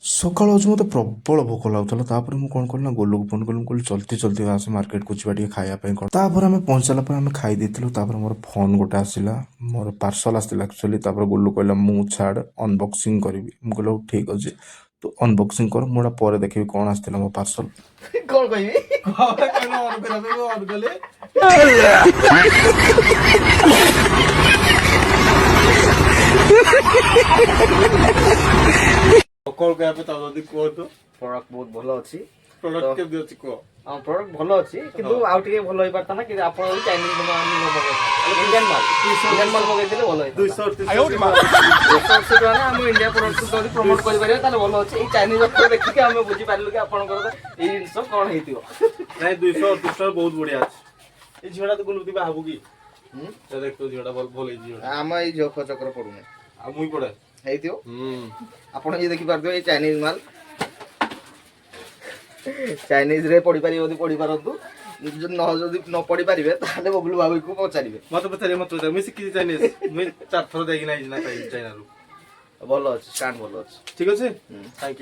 सकाल आज मत प्रबल भोक लगुला तापर मुझे कौन कल ना गोलू को फोन कल कहली चलती चलती आस मार्केट को जी खायापी कौन तापर आम पहुँचला आम खाई मोर फोन गोटे आसला मोर पार्सल आसला एक्चुअली गोलू कहला मु छाड़ अनबॉक्सिंग करी मुझे ठीक अच्छे तो अनबॉक्सिंग कर मुझे पर देखी कौन आसला मो पार्सल कौन कहबी कॉल क्या पे ताऊ दी को तो प्रोडक्ट बहुत भलो अछि प्रोडक्ट के दियो को हां प्रोडक्ट भलो अछि किंतु आउट के भलो होई परता ना कि आपण चाइनीज मान इंडियन माल मगे दिले भलो होई 200 आयो माल 200 टका ना हम इंडिया प्रोडक्ट को प्रमोट करि परिया ताले भलो अछि ई चाइनीज को देखि के हम बुझी पारलु कि आपण कर ई जिंस कोन हेतियो नहीं 200 बहुत बढ़िया अछि ई झोड़ा तो गुलुती बाबू की तो देख तो झोड़ा बोल झोड़ा हम ई जोख चक्र पडुने आ मुई पड़े हेतियो आपण ये देखि पारदियो ई चाइनीज माल चाइनीज रे पढ़ी पारि यदि पढ़ी पारतु न जदि न पढ़ी पारिबे ताले बबलू बाबू को पचारिबे मत पचारे मैं सिखी चाइनीज मैं 4 थर देखि ना चाइना रु भलो अछि स्टैंड भलो अछि ठीक अछि थैंक यू।